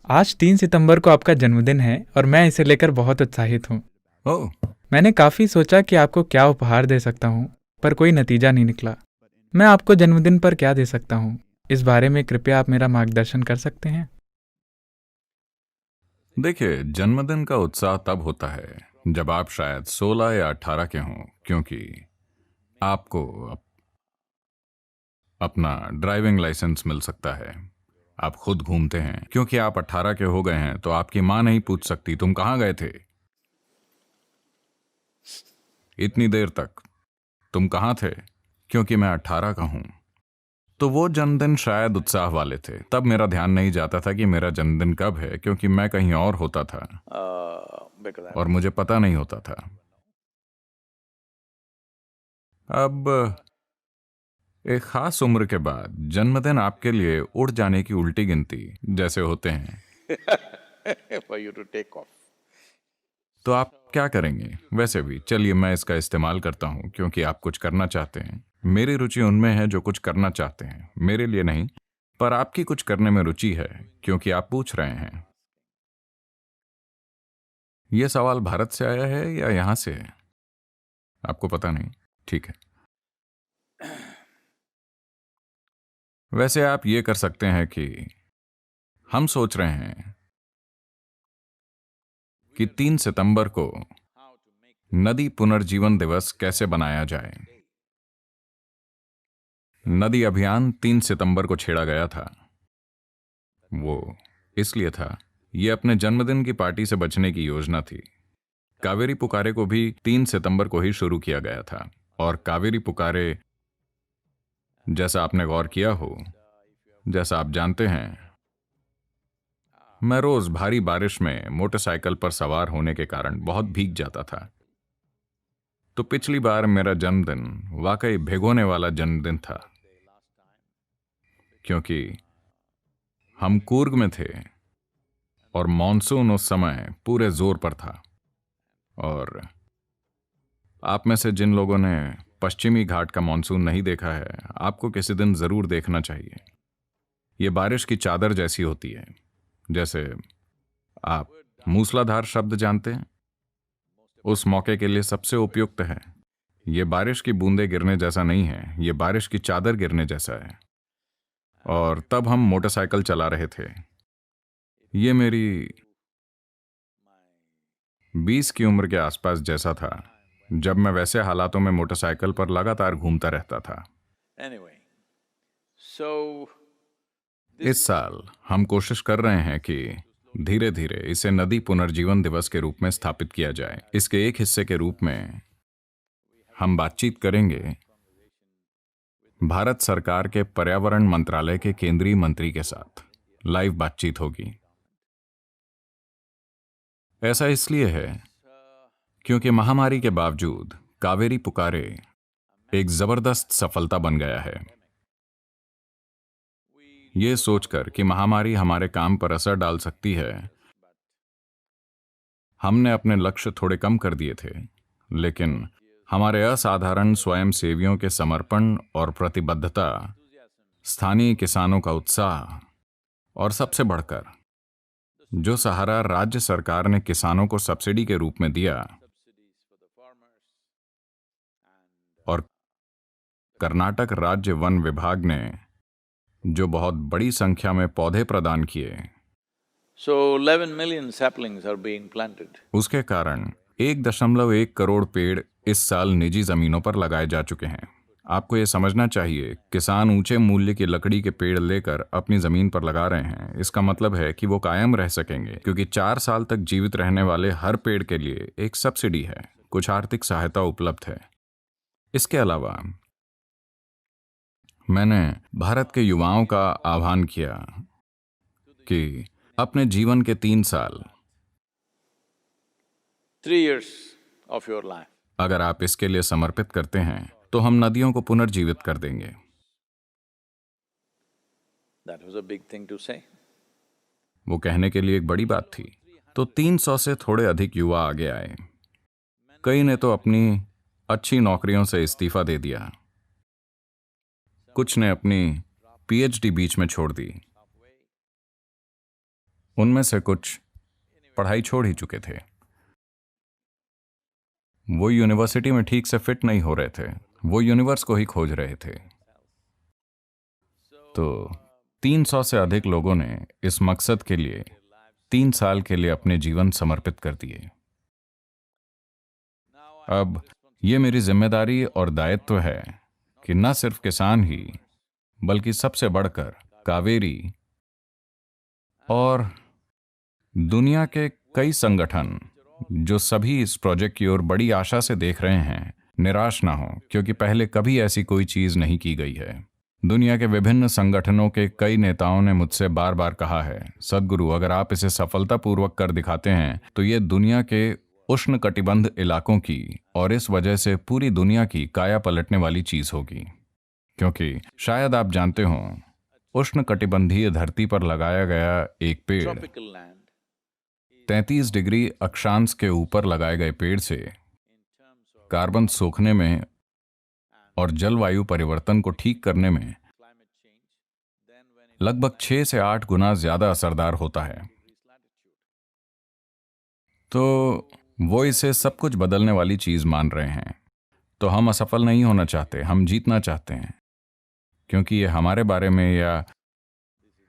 आज 3 सितंबर को आपका जन्मदिन है और मैं इसे लेकर बहुत उत्साहित हूँ। ओह, मैंने काफ़ी सोचा कि आपको क्या उपहार दे सकता हूँ, पर कोई नतीजा नहीं निकला। मैं आपको जन्मदिन पर क्या दे सकता हूँ, इस बारे में कृपया आप मेरा मार्गदर्शन कर सकते हैं? देखिए, जन्मदिन का उत्साह तब होता है जब आप शायद 16 या 18 के हों, क्योंकि आपको अपना ड्राइविंग लाइसेंस मिल सकता है। आप खुद घूमते हैं क्योंकि आप 18 के हो गए हैं, तो आपकी माँ नहीं पूछ सकती तुम कहाँ गए थे इतनी देर तक। तुम कहाँ थे, क्योंकि मैं 18 का हूं। तो वो जन्मदिन शायद उत्साह वाले थे। तब मेरा ध्यान नहीं जाता था कि मेरा जन्मदिन कब है, क्योंकि मैं कहीं और होता था because I और was मुझे पता नहीं होता था। अब एक खास उम्र के बाद जन्मदिन आपके लिए उड़ जाने की उल्टी गिनती जैसे होते हैं। for you to take off. तो आप क्या करेंगे? वैसे भी चलिए मैं इसका इस्तेमाल करता हूं, क्योंकि आप कुछ करना चाहते हैं। मेरी रुचि उनमें है जो कुछ करना चाहते हैं, मेरे लिए नहीं, पर आपकी कुछ करने में रुचि है क्योंकि आप पूछ रहे हैं। यह सवाल भारत से आया है या यहां से है? आपको पता नहीं? ठीक है। वैसे आप ये कर सकते हैं कि हम सोच रहे हैं कि 3 सितंबर को नदी पुनर्जीवन दिवस कैसे बनाया जाए। नदी अभियान 3 सितंबर को छेड़ा गया था। वो इसलिए था, ये अपने जन्मदिन की पार्टी से बचने की योजना थी। कावेरी पुकारे को भी 3 सितंबर को ही शुरू किया गया था। और कावेरी पुकारे, जैसा आपने गौर किया हो, जैसा आप जानते हैं, मैं रोज भारी बारिश में मोटरसाइकिल पर सवार होने के कारण बहुत भीग जाता था। तो पिछली बार मेरा जन्मदिन वाकई भिगोने वाला जन्मदिन था, क्योंकि हम कूर्ग में थे और मॉनसून उस समय पूरे जोर पर था। और आप में से जिन लोगों ने पश्चिमी घाट का मॉनसून नहीं देखा है, आपको किसी दिन जरूर देखना चाहिए। ये बारिश की चादर जैसी होती है। जैसे आप मूसलाधार शब्द जानते हैं, उस मौके के लिए सबसे उपयुक्त है। ये बारिश की बूंदें गिरने जैसा नहीं है, ये बारिश की चादर गिरने जैसा है। और तब हम मोटरसाइकिल चला रहे थे। ये मेरी 20 की उम्र के आसपास जैसा था, जब मैं वैसे हालातों में मोटरसाइकिल पर लगातार घूमता रहता था। Anyway, so this इस साल हम कोशिश कर रहे हैं कि धीरे धीरे इसे नदी पुनर्जीवन दिवस के रूप में स्थापित किया जाए। इसके एक हिस्से के रूप में हम बातचीत करेंगे भारत सरकार के पर्यावरण मंत्रालय के केंद्रीय मंत्री के साथ। लाइव बातचीत होगी। ऐसा इसलिए है क्योंकि महामारी के बावजूद कावेरी पुकारे एक जबरदस्त सफलता बन गया है। ये सोचकर कि महामारी हमारे काम पर असर डाल सकती है, हमने अपने लक्ष्य थोड़े कम कर दिए थे। लेकिन हमारे असाधारण स्वयंसेवियों के समर्पण और प्रतिबद्धता, स्थानीय किसानों का उत्साह, और सबसे बढ़कर जो सहारा राज्य सरकार ने किसानों को सब्सिडी के रूप में दिया, और कर्नाटक राज्य वन विभाग ने जो बहुत बड़ी संख्या में पौधे प्रदान किए, so 11 million saplings are being planted. उसके कारण 1.1 करोड़ पेड़ इस साल निजी जमीनों पर लगाए जा चुके हैं। आपको यह समझना चाहिए, किसान ऊंचे मूल्य की लकड़ी के पेड़ लेकर अपनी जमीन पर लगा रहे हैं। इसका मतलब है कि वो कायम रह सकेंगे, क्योंकि 4 साल तक जीवित रहने वाले हर पेड़ के लिए एक सब्सिडी है, कुछ आर्थिक सहायता उपलब्ध है। इसके अलावा मैंने भारत के युवाओं का आह्वान किया कि अपने जीवन के 3 साल 3 years of your life. अगर आप इसके लिए समर्पित करते हैं, तो हम नदियों को पुनर्जीवित कर देंगे। That was a big thing to say. वो कहने के लिए एक बड़ी बात थी। तो 300 से थोड़े अधिक युवा आगे आए। कई ने तो अपनी अच्छी नौकरियों से इस्तीफा दे दिया, कुछ ने अपनी पीएचडी बीच में छोड़ दी। उनमें से कुछ पढ़ाई छोड़ ही चुके थे। वो यूनिवर्सिटी में ठीक से फिट नहीं हो रहे थे, वो यूनिवर्स को ही खोज रहे थे। तो 300 से अधिक लोगों ने इस मकसद के लिए 3 साल के लिए अपने जीवन समर्पित कर दिए। अब ये मेरी जिम्मेदारी और दायित्व है कि न सिर्फ किसान ही बल्कि सबसे बढ़कर कावेरी और दुनिया के कई संगठन जो सभी इस प्रोजेक्ट की ओर बड़ी आशा से देख रहे हैं, निराश ना हो, क्योंकि पहले कभी ऐसी कोई चीज नहीं की गई है। दुनिया के विभिन्न संगठनों के कई नेताओं ने मुझसे बार बार कहा है, सद्गुरु अगर आप इसे सफलतापूर्वक कर दिखाते हैं तो ये दुनिया के उष्ण कटिबंध इलाकों की और इस वजह से पूरी दुनिया की काया पलटने वाली चीज होगी। क्योंकि शायद आप जानते हो, उष्ण कटिबंधीय धरती पर लगाया गया एक पेड़ tropical land 33 डिग्री अक्षांश के ऊपर लगाए गए पेड़ से कार्बन सोखने में और जलवायु परिवर्तन को ठीक करने में climate change, then when it लगभग 6 से 8 गुना ज्यादा असरदार होता है। increase latitude. तो वो इसे सब कुछ बदलने वाली चीज मान रहे हैं। तो हम असफल नहीं होना चाहते, हम जीतना चाहते हैं, क्योंकि ये हमारे बारे में या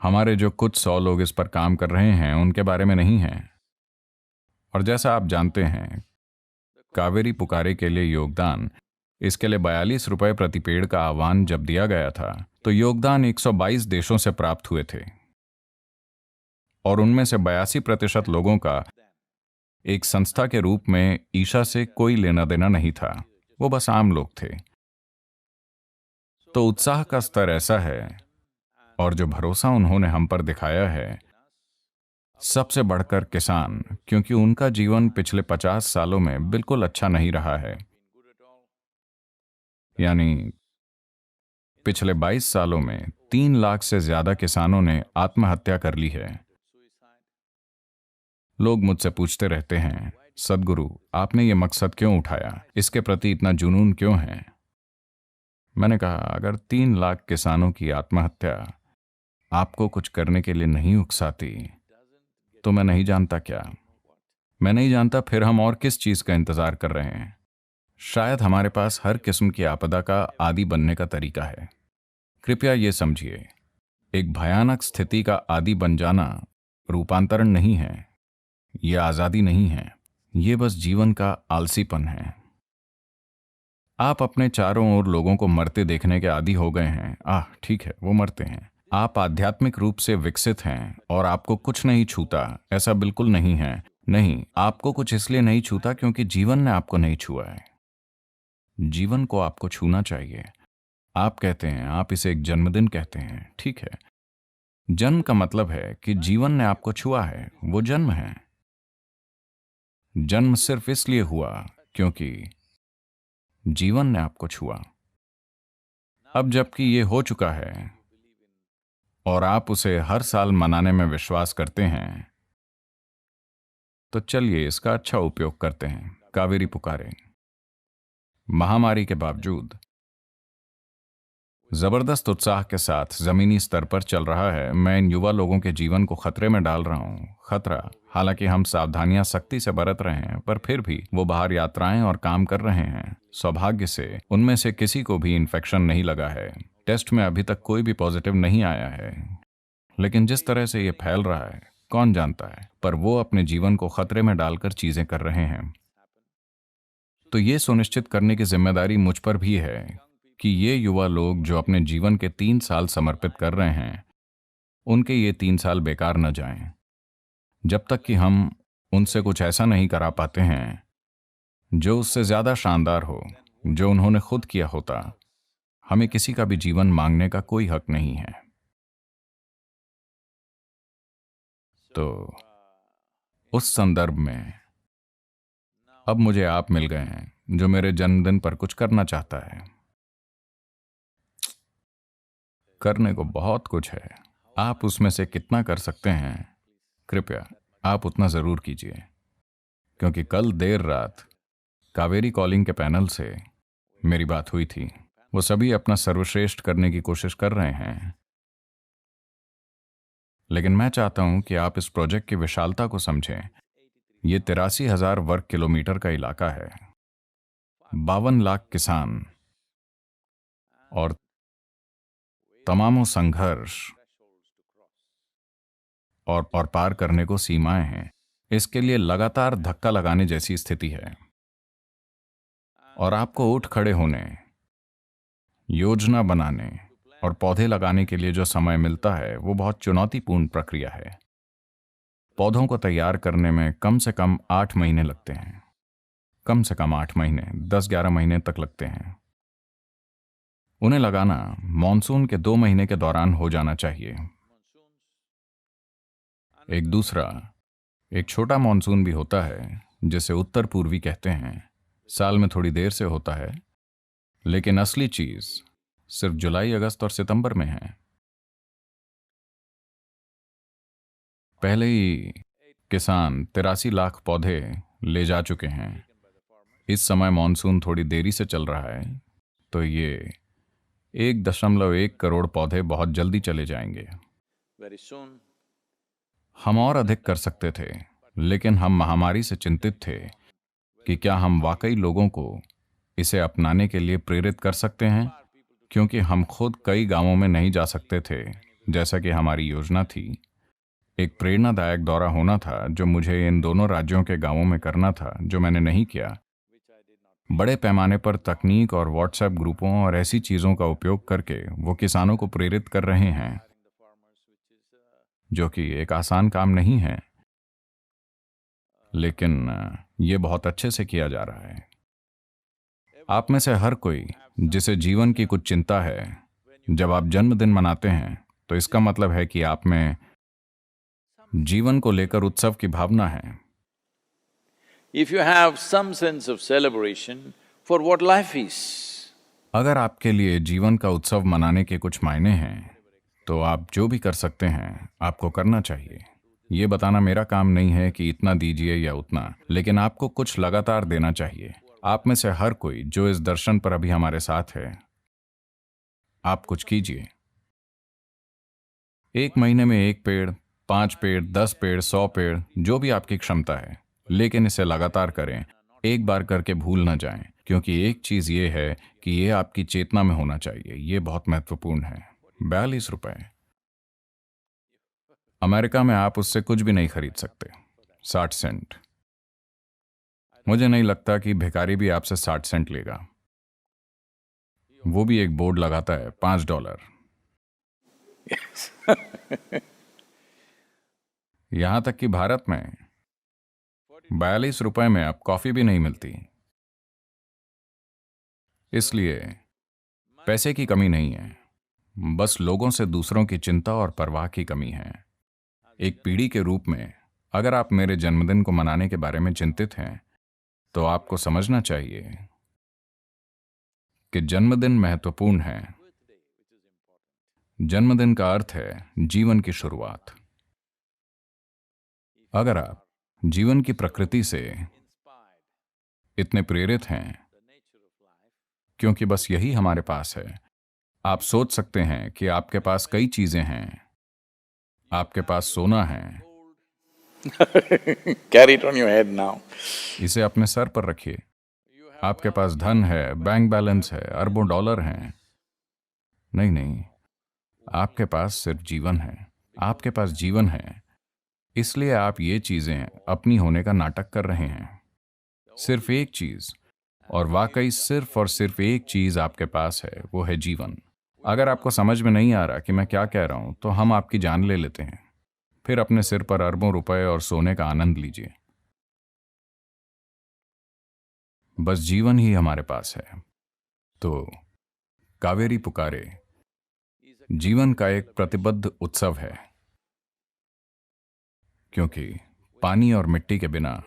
हमारे जो कुछ 100 लोग इस पर काम कर रहे हैं उनके बारे में नहीं है। और जैसा आप जानते हैं, कावेरी पुकारे के लिए योगदान, इसके लिए 42 रुपए प्रति पेड़ का आह्वान जब दिया गया था तो योगदान 122 देशों से प्राप्त हुए थे और उनमें से 82% लोगों का एक संस्था के रूप में ईशा से कोई लेना देना नहीं था, वो बस आम लोग थे। तो उत्साह का स्तर ऐसा है और जो भरोसा उन्होंने हम पर दिखाया है, सबसे बढ़कर किसान, क्योंकि उनका जीवन पिछले 50 सालों में बिल्कुल अच्छा नहीं रहा है। यानी पिछले 22 सालों में 3 लाख से ज्यादा किसानों ने आत्महत्या कर ली है। लोग मुझसे पूछते रहते हैं, सद्गुरु आपने ये मकसद क्यों उठाया, इसके प्रति इतना जुनून क्यों है? मैंने कहा, अगर 3 लाख किसानों की आत्महत्या आपको कुछ करने के लिए नहीं उकसाती तो मैं नहीं जानता क्या। मैं नहीं जानता फिर हम और किस चीज का इंतजार कर रहे हैं। शायद हमारे पास हर किस्म की आपदा का आदी बनने का तरीका है। कृपया ये समझिए, एक भयानक स्थिति का आदी बन जाना रूपांतरण नहीं है, यह आजादी नहीं है, यह बस जीवन का आलसीपन है। आप अपने चारों ओर लोगों को मरते देखने के आदी हो गए हैं। ठीक है, वो मरते हैं। आप आध्यात्मिक रूप से विकसित हैं और आपको कुछ नहीं छूता, ऐसा बिल्कुल नहीं है। नहीं, आपको कुछ इसलिए नहीं छूता क्योंकि जीवन ने आपको नहीं छुआ है। जीवन को आपको छूना चाहिए। आप कहते हैं, आप इसे एक जन्मदिन कहते हैं, ठीक है। जन्म का मतलब है कि जीवन ने आपको छुआ है, वो जन्म है। जन्म सिर्फ इसलिए हुआ क्योंकि जीवन ने आपको छुआ। अब जबकि ये हो चुका है और आप उसे हर साल मनाने में विश्वास करते हैं, तो चलिए इसका अच्छा उपयोग करते हैं। कावेरी पुकारे महामारी के बावजूद जबरदस्त उत्साह के साथ जमीनी स्तर पर चल रहा है। मैं इन युवा लोगों के जीवन को खतरे में डाल रहा हूं। खतरा, हालांकि हम सावधानियां सख्ती से बरत रहे हैं, पर फिर भी वो बाहर यात्राएं और काम कर रहे हैं। सौभाग्य से उनमें से किसी को भी इन्फेक्शन नहीं लगा है। टेस्ट में अभी तक कोई भी पॉजिटिव नहीं आया है, लेकिन जिस तरह से ये फैल रहा है कौन जानता है। पर वो अपने जीवन को खतरे में डालकर चीजें कर रहे हैं। तो ये सुनिश्चित करने की जिम्मेदारी मुझ पर भी है कि ये युवा लोग जो अपने जीवन के 3 साल समर्पित कर रहे हैं, उनके ये 3 साल बेकार न जाएं। जब तक कि हम उनसे कुछ ऐसा नहीं करा पाते हैं जो उससे ज्यादा शानदार हो, जो उन्होंने खुद किया होता, हमें किसी का भी जीवन मांगने का कोई हक नहीं है। तो उस संदर्भ में अब मुझे आप मिल गए हैं जो मेरे जन्मदिन पर कुछ करना चाहता है। करने को बहुत कुछ है, आप उसमें से कितना कर सकते हैं, कृपया आप उतना जरूर कीजिए। क्योंकि कल देर रात कावेरी कॉलिंग के पैनल से मेरी बात हुई थी। वो सभी अपना सर्वश्रेष्ठ करने की कोशिश कर रहे हैं। लेकिन मैं चाहता हूं कि आप इस प्रोजेक्ट की विशालता को समझें। ये 83,000 वर्ग किलोमीटर का इलाका है, 52 लाख किसान और तमामों संघर्ष और पार करने को सीमाएं हैं। इसके लिए लगातार धक्का लगाने जैसी स्थिति है और आपको उठ खड़े होने, योजना बनाने और पौधे लगाने के लिए जो समय मिलता है वो बहुत चुनौतीपूर्ण प्रक्रिया है। पौधों को तैयार करने में कम से कम 8 महीने लगते हैं, कम से कम 8 महीने, 10-11 महीने तक लगते हैं। उन्हें लगाना मॉनसून के 2 महीने के दौरान हो जाना चाहिए। एक छोटा मॉनसून भी होता है जिसे उत्तर पूर्वी कहते हैं, साल में थोड़ी देर से होता है, लेकिन असली चीज सिर्फ जुलाई, अगस्त और सितंबर में है। पहले ही किसान 83 लाख पौधे ले जा चुके हैं। इस समय मॉनसून थोड़ी देरी से चल रहा है, तो ये 1.1 करोड़ पौधे बहुत जल्दी चले जाएंगे। Very soon. हम और अधिक कर सकते थे, लेकिन हम महामारी से चिंतित थे कि क्या हम वाकई लोगों को इसे अपनाने के लिए प्रेरित कर सकते हैं, क्योंकि हम खुद कई गांवों में नहीं जा सकते थे जैसा कि हमारी योजना थी। एक प्रेरणादायक दौरा होना था जो मुझे इन दोनों राज्यों के गांवों में करना था, जो मैंने नहीं किया। बड़े पैमाने पर तकनीक और व्हाट्सएप ग्रुपों और ऐसी चीज़ों का उपयोग करके वो किसानों को प्रेरित कर रहे हैं, जो कि एक आसान काम नहीं है, लेकिन ये बहुत अच्छे से किया जा रहा है। आप में से हर कोई जिसे जीवन की कुछ चिंता है, जब आप जन्मदिन मनाते हैं तो इसका मतलब है कि आप में जीवन को लेकर उत्सव की भावना है। If you have some sense of celebration for what life is, अगर आपके लिए जीवन का उत्सव मनाने के कुछ मायने हैं, तो आप जो भी कर सकते हैं आपको करना चाहिए। ये बताना मेरा काम नहीं है कि इतना दीजिए या उतना, लेकिन आपको कुछ लगातार देना चाहिए। आप में से हर कोई जो इस दर्शन पर अभी हमारे साथ है, आप कुछ कीजिए। 1 महीने में 1 पेड़, 5 पेड़, 10 पेड़, 100 पेड़, जो भी आपकी क्षमता है, लेकिन इसे लगातार करें। एक बार करके भूल ना जाएं, क्योंकि एक चीज ये है कि ये आपकी चेतना में होना चाहिए। ये बहुत महत्वपूर्ण है। 42 रुपए। अमेरिका में आप उससे कुछ भी नहीं खरीद सकते। 60 सेंट। मुझे नहीं लगता कि भिखारी भी आपसे 60 सेंट लेगा। वो भी एक बोर्ड लगाता है, $5। यहां तक कि भारत में 42 रुपए में अब कॉफी भी नहीं मिलती। इसलिए पैसे की कमी नहीं है, बस लोगों से दूसरों की चिंता और परवाह की कमी है। एक पीढ़ी के रूप में, अगर आप मेरे जन्मदिन को मनाने के बारे में चिंतित हैं, तो आपको समझना चाहिए कि जन्मदिन महत्वपूर्ण है। जन्मदिन का अर्थ है जीवन की शुरुआत। अगर आप जीवन की प्रकृति से इतने प्रेरित हैं, क्योंकि बस यही हमारे पास है, आप सोच सकते हैं कि आपके पास कई चीजें हैं। आपके पास सोना है, carry it on your head now. इसे अपने सर पर रखिए। आपके पास धन है, बैंक बैलेंस है, अरबों डॉलर हैं। नहीं, आपके पास सिर्फ जीवन है। आपके पास जीवन है, इसलिए आप ये चीजें अपनी होने का नाटक कर रहे हैं। सिर्फ एक चीज, और वाकई सिर्फ और सिर्फ एक चीज आपके पास है, वो है जीवन। अगर आपको समझ में नहीं आ रहा कि मैं क्या कह रहा हूं, तो हम आपकी जान ले लेते हैं, फिर अपने सिर पर अरबों रुपए और सोने का आनंद लीजिए। बस जीवन ही हमारे पास है। तो कावेरी पुकारे जीवन का एक प्रतिबद्ध उत्सव है, क्योंकि पानी और मिट्टी के बिना,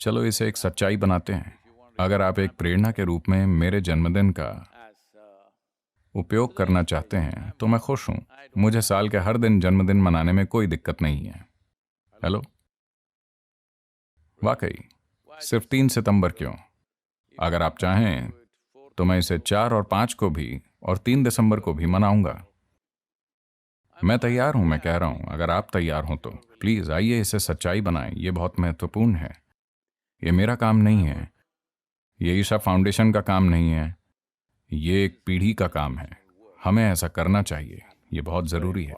चलो इसे एक सच्चाई बनाते हैं। अगर आप एक प्रेरणा के रूप में मेरे जन्मदिन का उपयोग करना चाहते हैं, तो मैं खुश हूं। मुझे साल के हर दिन जन्मदिन मनाने में कोई दिक्कत नहीं है। हेलो, वाकई सिर्फ 3 सितंबर क्यों? अगर आप चाहें तो मैं इसे 4 और 5 को भी और 3 दिसंबर को भी मनाऊंगा। मैं तैयार हूं, मैं कह रहा हूं, अगर आप तैयार हो तो प्लीज आइए, इसे सच्चाई बनाएं। ये बहुत महत्वपूर्ण है। ये मेरा काम नहीं है, ये ईशा फाउंडेशन का काम नहीं है, ये एक पीढ़ी का काम है। हमें ऐसा करना चाहिए, ये बहुत जरूरी है।